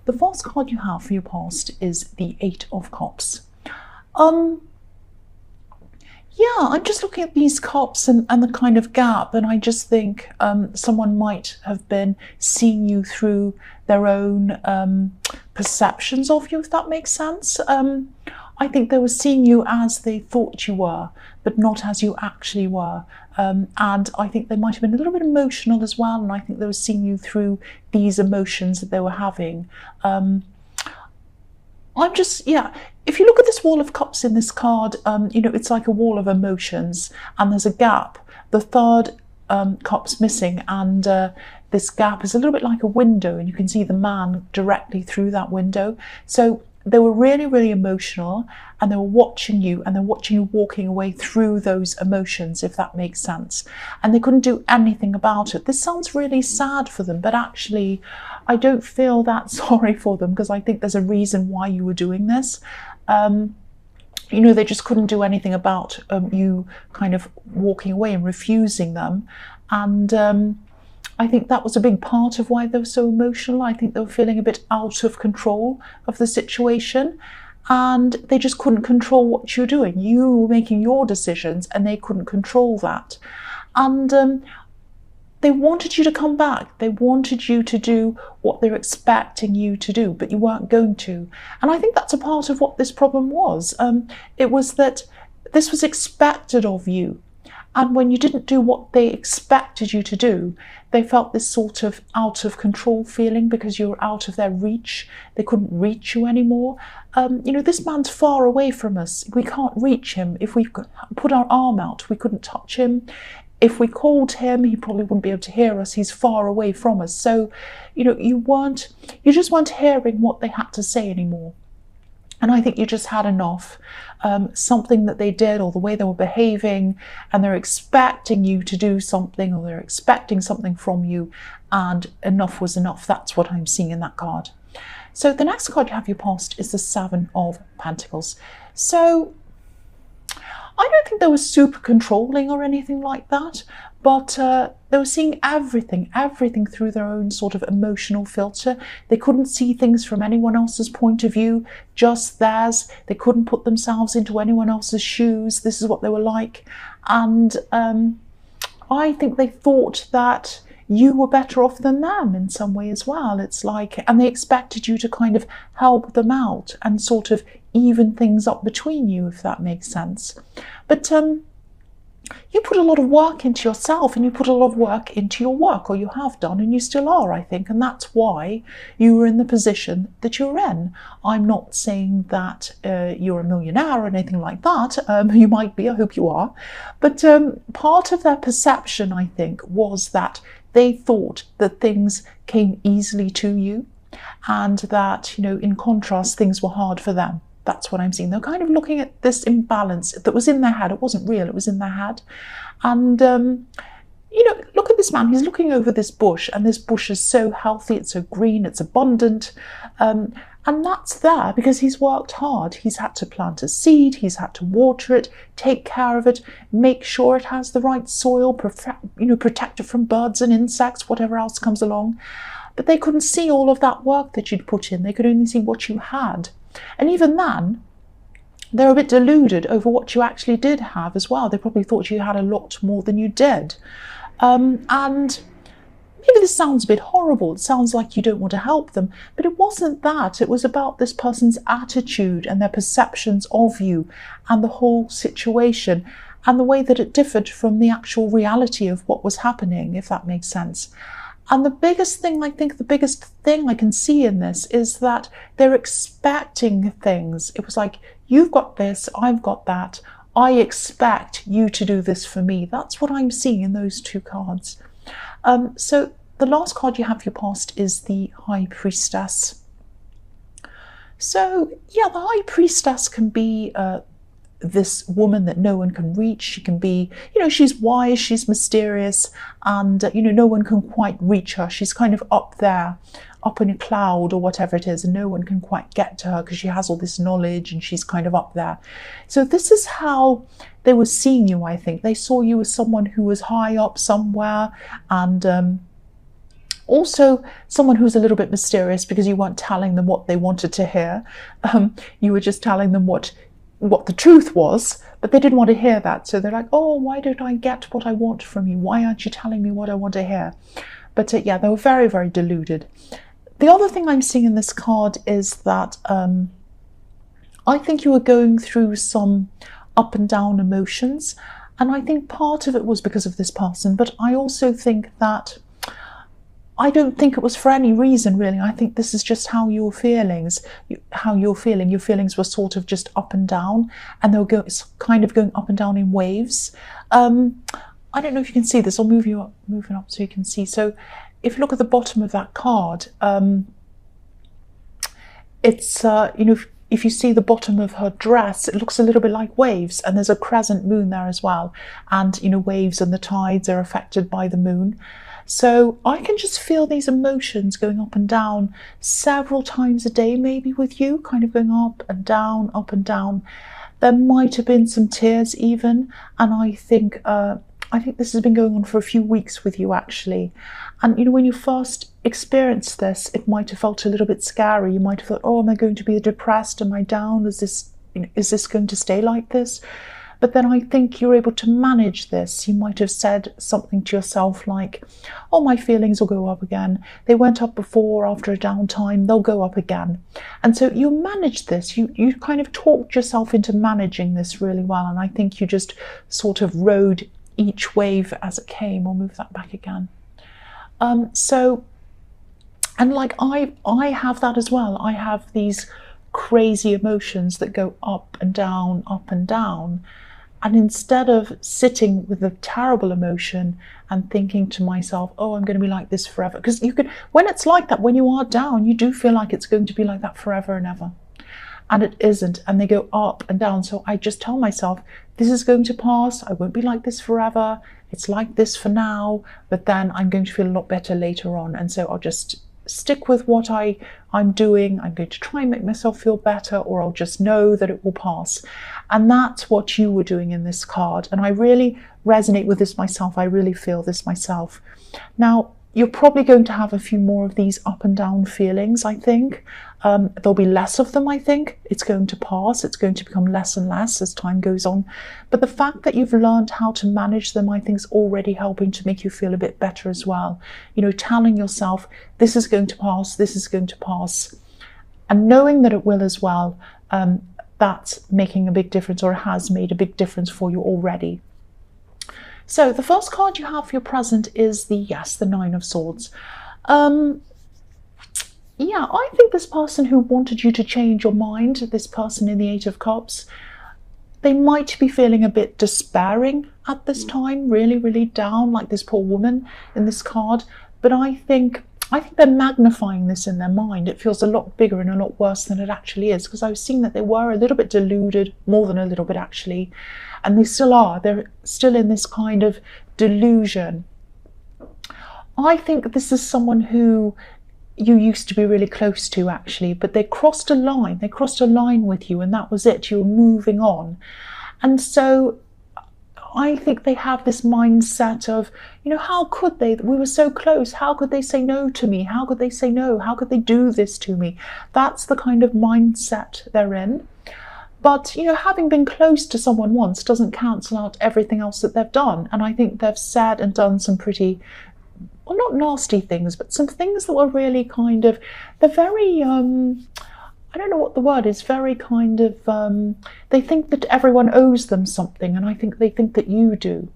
The first card you have for your past is the Eight of Cups. Yeah, I'm just looking at these cups and the kind of gap, and I just think someone might have been seeing you through their own perceptions of you, if that makes sense. I think they were seeing you as they thought you were, but not as you actually were. And I think they might have been a little bit emotional as well, and I think they were seeing you through these emotions that they were having. If you look at this Wall of Cups in this card, it's like a wall of emotions, and there's a gap. The third cup's missing, and this gap is a little bit like a window, and you can see the man directly through that window. So they were really, really emotional, and they were watching you, and they're watching you walking away through those emotions, if that makes sense. And they couldn't do anything about it. This sounds really sad for them, but actually, I don't feel that sorry for them, because I think there's a reason why you were doing this. They just couldn't do anything about you kind of walking away and refusing them. And I think that was a big part of why they were so emotional. I think they were feeling a bit out of control of the situation, and they just couldn't control what you were doing. You were making your decisions, and they couldn't control that. And they wanted you to come back. They wanted you to do what they're expecting you to do, but you weren't going to. And I think that's a part of what this problem was. It was that this was expected of you. And when you didn't do what they expected you to do, they felt this sort of out of control feeling because you were out of their reach. They couldn't reach you anymore. This man's far away from us. We can't reach him. If we put our arm out, we couldn't touch him. If we called him, he probably wouldn't be able to hear us. He's far away from us. So, you just weren't hearing what they had to say anymore. And I think you just had enough. Something that they did, or the way they were behaving, and they're expecting you to do something, or they're expecting something from you, and enough was enough. That's what I'm seeing in that card. So the next card you have your past is the Seven of Pentacles. So I don't think they were super controlling or anything like that, but they were seeing everything through their own sort of emotional filter. They couldn't see things from anyone else's point of view, just theirs. They couldn't put themselves into anyone else's shoes. This is what they were like. And I think they thought that you were better off than them in some way as well. It's like, and they expected you to kind of help them out and sort of even things up between you, if that makes sense. But you put a lot of work into yourself, and you put a lot of work into your work, or you have done, and you still are, I think, and that's why you were in the position that you're in. I'm not saying that you're a millionaire or anything like that. You might be, I hope you are. But part of their perception, I think, was that they thought that things came easily to you, and that, in contrast, things were hard for them. That's what I'm seeing. They're kind of looking at this imbalance that was in their head. It wasn't real, it was in their head. And, look at this man. He's looking over this bush, and this bush is so healthy, it's so green, it's abundant. And that's there because he's worked hard. He's had to plant a seed, he's had to water it, take care of it, make sure it has the right soil, protect it from birds and insects, whatever else comes along. But they couldn't see all of that work that you'd put in. They could only see what you had. And even then, they're a bit deluded over what you actually did have as well. They probably thought you had a lot more than you did. And maybe this sounds a bit horrible. It sounds like you don't want to help them. But it wasn't that. It was about this person's attitude and their perceptions of you and the whole situation and the way that it differed from the actual reality of what was happening, if that makes sense. And the biggest thing I can see in this is that they're expecting things. It was like, you've got this, I've got that. I expect you to do this for me. That's what I'm seeing in those two cards. So the last card you have for your past is the High Priestess. So yeah, the High Priestess can be this woman that no one can reach. She can be, she's wise, she's mysterious, and no one can quite reach her. She's kind of up there, up in a cloud or whatever it is, and no one can quite get to her because she has all this knowledge and she's kind of up there. So this is how they were seeing you, I think. They saw you as someone who was high up somewhere, and Also, someone who's a little bit mysterious because you weren't telling them what they wanted to hear. You were just telling them what the truth was, but they didn't want to hear that. So they're like, oh, why don't I get what I want from you? Why aren't you telling me what I want to hear? But yeah, they were very, very deluded. The other thing I'm seeing in this card is that I think you were going through some up and down emotions. And I think part of it was because of this person, but I also think that I don't think it was for any reason, really. I think this is just how your feelings, how you're feeling. Your feelings were sort of just up and down, and they'll go kind of going up and down in waves. I don't know if you can see this. I'll move it up so you can see. So if you look at the bottom of that card, it's, you know, if you see the bottom of her dress, it looks a little bit like waves, and there's a crescent moon there as well. And, you know, waves and the tides are affected by the moon. So I can just feel these emotions going up and down several times a day, maybe with you, kind of going up and down, up and down. There might have been some tears even, and I think this has been going on for a few weeks with you, actually. And, you know, when you first experienced this, it might have felt a little bit scary. You might have thought, oh, am I going to be depressed? Am I down? Is this going to stay like this? But then I think you're able to manage this. You might have said something to yourself like, oh, my feelings will go up again. They went up before, after a downtime, they'll go up again. And so you managed this. You kind of talked yourself into managing this really well. And I think you just sort of rode each wave as it came. I'll move that back again. And like I have that as well. I have these crazy emotions that go up and down, up and down. And instead of sitting with a terrible emotion and thinking to myself, oh, I'm going to be like this forever. Because you could, when it's like that, when you are down, you do feel like it's going to be like that forever and ever. And it isn't. And they go up and down. So I just tell myself, this is going to pass. I won't be like this forever. It's like this for now. But then I'm going to feel a lot better later on. And so I'll just stick with what I'm doing. I'm going to try and make myself feel better, or I'll just know that it will pass. And that's what you were doing in this card. And I really resonate with this myself. I really feel this myself. Now, you're probably going to have a few more of these up and down feelings, I think. There'll be less of them, I think. It's going to pass. It's going to become less and less as time goes on. But the fact that you've learned how to manage them, I think, is already helping to make you feel a bit better as well. You know, telling yourself, this is going to pass, this is going to pass. And knowing that it will as well, that's making a big difference, or has made a big difference for you already. So the first card you have for your present is the Nine of Swords. Yeah, I think this person who wanted you to change your mind, this person in the Eight of Cups, they might be feeling a bit despairing at this time, really, really down, like this poor woman in this card. But I think they're magnifying this in their mind. It feels a lot bigger and a lot worse than it actually is, because I was seeing that they were a little bit deluded, more than a little bit actually, and they still are. They're still in this kind of delusion. I think this is someone who you used to be really close to, actually, but they crossed a line. They crossed a line with you, and that was it. You were moving on. And so I think they have this mindset of, you know, how could they? We were so close. How could they say no to me? How could they say no? How could they do this to me? That's the kind of mindset they're in. But, you know, having been close to someone once doesn't cancel out everything else that they've done. And I think they've said and done some pretty, well, not nasty things, but some things that were really kind of, they're very, I don't know what the word is, very kind of, they think that everyone owes them something, and I think they think that you do.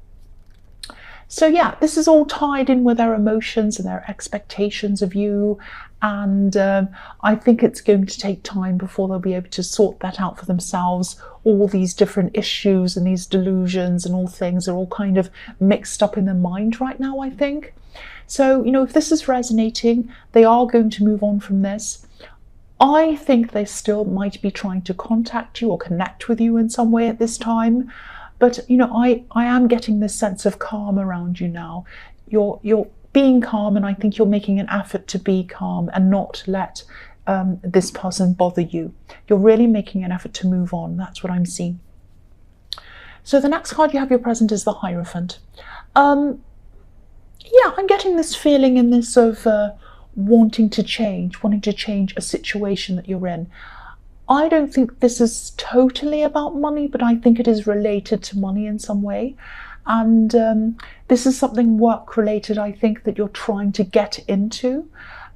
So yeah, this is all tied in with their emotions and their expectations of you, and I think it's going to take time before they'll be able to sort that out for themselves. All these different issues and these delusions and all things are all kind of mixed up in their mind right now, I think. So, you know, if this is resonating, they are going to move on from this. I think they still might be trying to contact you or connect with you in some way at this time. But, you know, I am getting this sense of calm around you now. You're being calm, and I think you're making an effort to be calm and not let this person bother you. You're really making an effort to move on. That's what I'm seeing. So the next card you have your present is the Hierophant. Yeah, I'm getting this feeling in this of wanting to change a situation that you're in. I don't think this is totally about money, but I think it is related to money in some way. And this is something work related, I think, that you're trying to get into.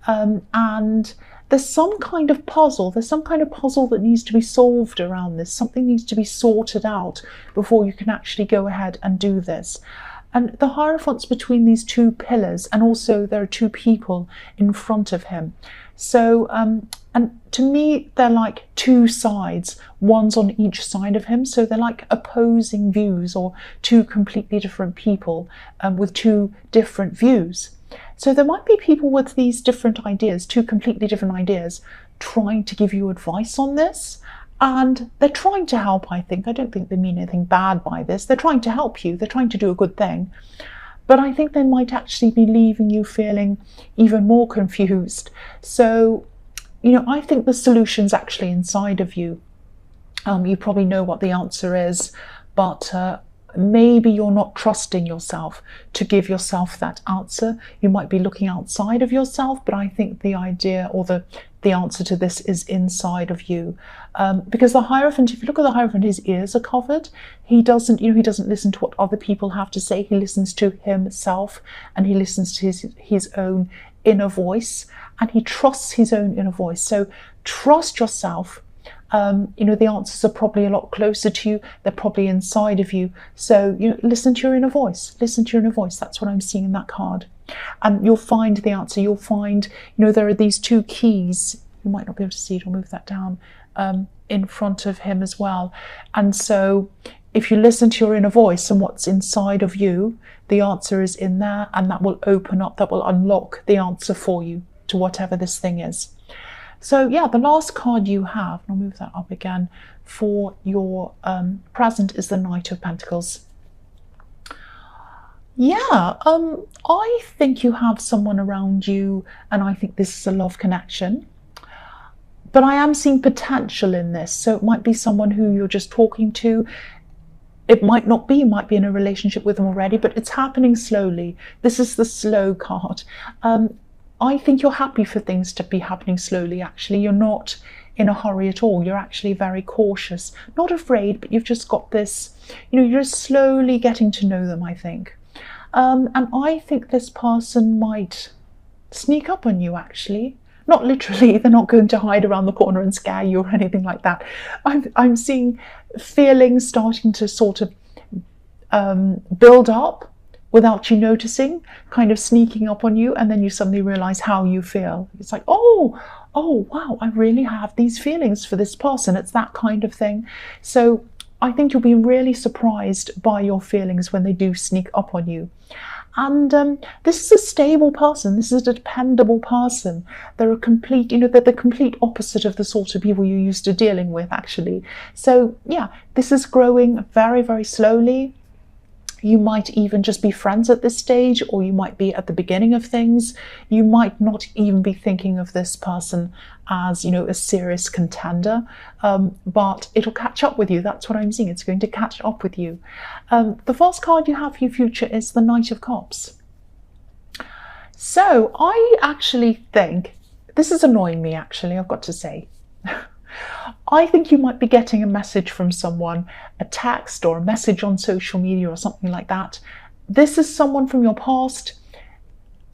And there's some kind of puzzle. There's some kind of puzzle that needs to be solved around this. Something needs to be sorted out before you can actually go ahead and do this. And the Hierophant's between these two pillars, and also there are two people in front of him. So, and to me, they're like two sides. One's on each side of him. So they're like opposing views, or two completely different people with two different views. So there might be people with these different ideas, two completely different ideas, trying to give you advice on this. And they're trying to help, I think. I don't think they mean anything bad by this. They're trying to help you. They're trying to do a good thing. But I think they might actually be leaving you feeling even more confused. So, I think the solution's actually inside of you. You probably know what the answer is, but maybe you're not trusting yourself to give yourself that answer. You might be looking outside of yourself, but I think the idea, or the answer to this, is inside of you. Because the Hierophant, if you look at the Hierophant, his ears are covered. He doesn't listen to what other people have to say. He listens to himself, and he listens to his own inner voice, and he trusts his own inner voice. So trust yourself. The answers are probably a lot closer to you. They're probably inside of you. So, listen to your inner voice. Listen to your inner voice. That's what I'm seeing in that card. And you'll find the answer. You'll find, there are these two keys. You might not be able to see it. I'll move that down in front of him as well. And so if you listen to your inner voice and what's inside of you, the answer is in there, and that will open up, that will unlock the answer for you to whatever this thing is. So yeah, the last card you have, and I'll move that up again, for your present is the Knight of Pentacles. Yeah, I think you have someone around you, and I think this is a love connection. But I am seeing potential in this. So it might be someone who you're just talking to. It might not be, you might be in a relationship with them already, but it's happening slowly. This is the slow card. I think you're happy for things to be happening slowly, actually. You're not in a hurry at all. You're actually very cautious. Not afraid, but you've just got this, you're just slowly getting to know them, I think. And I think this person might sneak up on you, actually. Not literally, they're not going to hide around the corner and scare you or anything like that. I'm seeing feelings starting to sort of build up without you noticing, kind of sneaking up on you, and then you suddenly realize how you feel. It's like, oh wow, I really have these feelings for this person. It's that kind of thing. So I think you'll be really surprised by your feelings when they do sneak up on you. And this is a stable person. This is a dependable person. They're a complete, they're the complete opposite of the sort of people you're used to dealing with, actually. So yeah, this is growing very, very slowly. You might even just be friends at this stage, or you might be at the beginning of things. You might not even be thinking of this person as, a serious contender, but it'll catch up with you. That's what I'm seeing. It's going to catch up with you. The first card you have for your future is the Knight of Cups. So I actually think, this is annoying me, actually, I've got to say. I think you might be getting a message from someone, a text or a message on social media or something like that. This is someone from your past.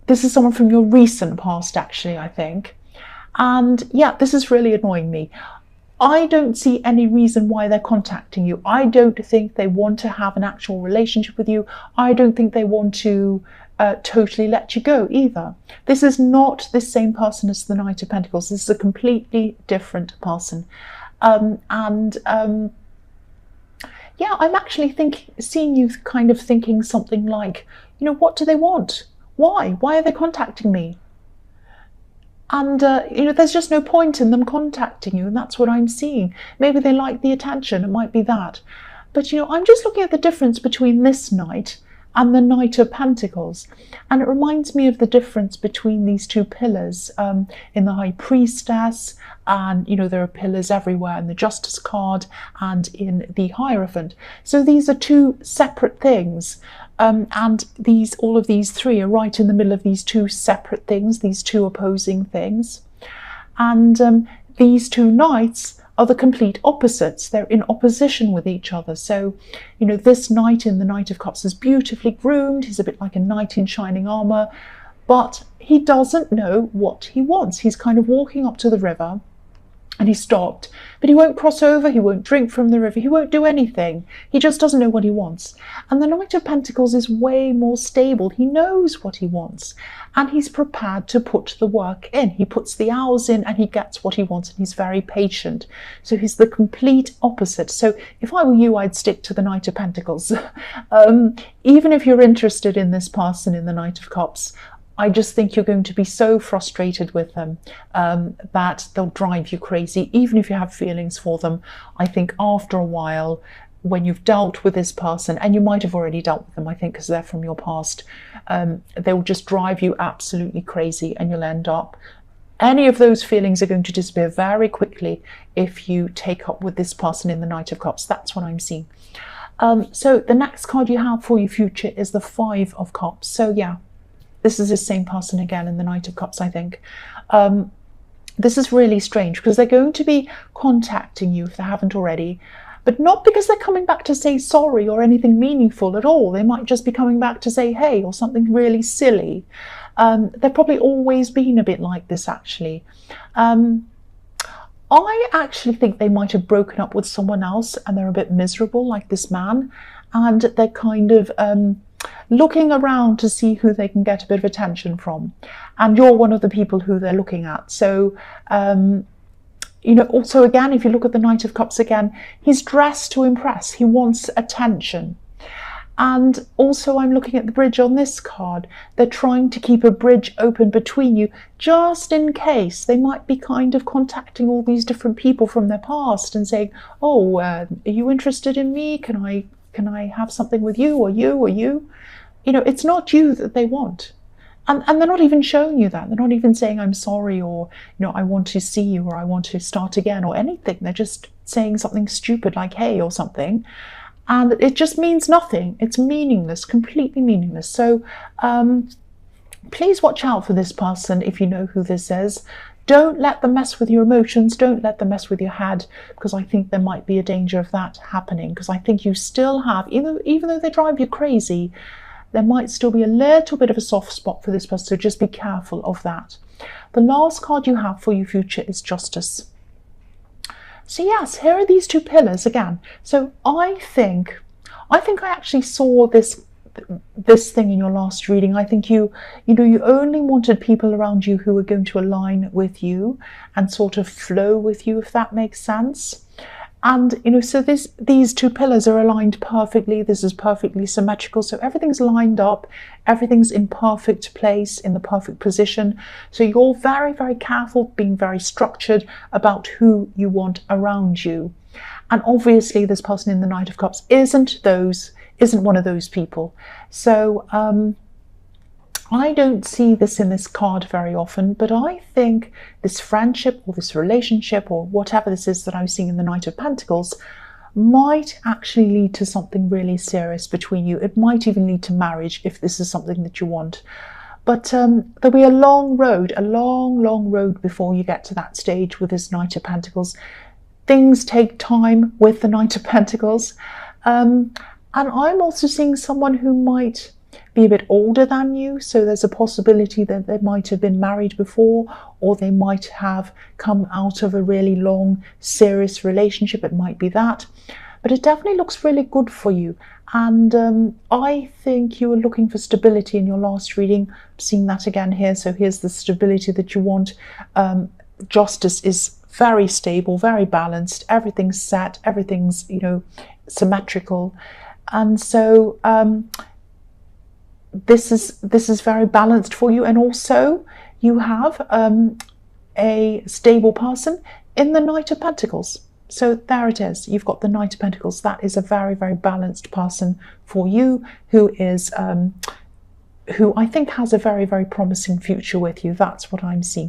This is someone from your recent past, actually, I think. And yeah, this is really annoying me. I don't see any reason why they're contacting you. I don't think they want to have an actual relationship with you. I don't think they want to totally let you go either. This is not the same person as the Knight of Pentacles. This is a completely different person. Yeah, I'm actually seeing you kind of thinking something like, what do they want? Why are they contacting me? And there's just no point in them contacting you, and that's what I'm seeing. Maybe they like the attention. It might be that. But I'm just looking at the difference between this Knight and the Knight of Pentacles. And it reminds me of the difference between these two pillars in the High Priestess, and there are pillars everywhere in the Justice card and in the Hierophant. So these are two separate things. And all of these three are right in the middle of these two separate things, these two opposing things. And these two knights are the complete opposites. They're in opposition with each other. So, this knight in the Knight of Cups is beautifully groomed. He's a bit like a knight in shining armour, but he doesn't know what he wants. He's kind of walking up to the river, and he stopped, but he won't cross over, he won't drink from the river, he won't do anything. He just doesn't know what he wants. And the Knight of Pentacles is way more stable. He knows what he wants, and he's prepared to put the work in. He puts the hours in and he gets what he wants, and he's very patient. So he's the complete opposite. So if I were you, I'd stick to the Knight of Pentacles. Even if you're interested in this person in the Knight of Cups, I just think you're going to be so frustrated with them that they'll drive you crazy. Even if you have feelings for them, I think after a while, when you've dealt with this person, and you might have already dealt with them, I think, because they're from your past, they will just drive you absolutely crazy, and you'll end up, any of those feelings are going to disappear very quickly if you take up with this person in the Knight of Cups. That's what I'm seeing. So the next card you have for your future is the Five of Cups. So yeah, this is the same person again in the Knight of Cups, I think. This is really strange because they're going to be contacting you if they haven't already, but not because they're coming back to say sorry or anything meaningful at all. They might just be coming back to say hey or something really silly. They've probably always been a bit like this, actually. I actually think they might have broken up with someone else and they're a bit miserable, like this man, and they're kind of looking around to see who they can get a bit of attention from, and you're one of the people who they're looking at. So also again, if you look at the Knight of Cups again, he's dressed to impress. He wants attention. And also I'm looking at the bridge on this card. They're trying to keep a bridge open between you just in case. They might be kind of contacting all these different people from their past and saying, oh, are you interested in me? Can I have something with you, or you, or you? It's not you that they want. And they're not even showing you that. They're not even saying, I'm sorry, or, I want to see you, or I want to start again, or anything. They're just saying something stupid like, hey, or something. And it just means nothing. It's meaningless, completely meaningless. So please watch out for this person if you know who this is. Don't let them mess with your emotions. Don't let them mess with your head, because I think there might be a danger of that happening. Because I think you still have, even though they drive you crazy, there might still be a little bit of a soft spot for this person. So just be careful of that. The last card you have for your future is Justice. So yes, here are these two pillars again. So I think I actually saw this thing in your last reading. I think you only wanted people around you who were going to align with you and sort of flow with you, if that makes sense. And so these two pillars are aligned perfectly. This is perfectly symmetrical, so everything's lined up, everything's in perfect place, in the perfect position. So you're very, very careful, being very structured about who you want around you. And obviously this person in the Knight of Cups isn't one of those people. So I don't see this in this card very often, but I think this friendship or this relationship or whatever this is that I'm seeing in the Knight of Pentacles might actually lead to something really serious between you. It might even lead to marriage if this is something that you want. But there'll be a long road, a long, long road before you get to that stage with this Knight of Pentacles. Things take time with the Knight of Pentacles. And I'm also seeing someone who might be a bit older than you, so there's a possibility that they might have been married before, or they might have come out of a really long, serious relationship. It might be that, but it definitely looks really good for you. And I think you were looking for stability in your last reading. I'm seeing that again here, so here's the stability that you want. Justice is very stable, very balanced, everything's set, everything's symmetrical, and so this is very balanced for you. And also you have a stable person in the Knight of Pentacles. So there it is. You've got the Knight of Pentacles. That is a very, very balanced person for you, who is who I think has a very, very promising future with you. That's what I'm seeing.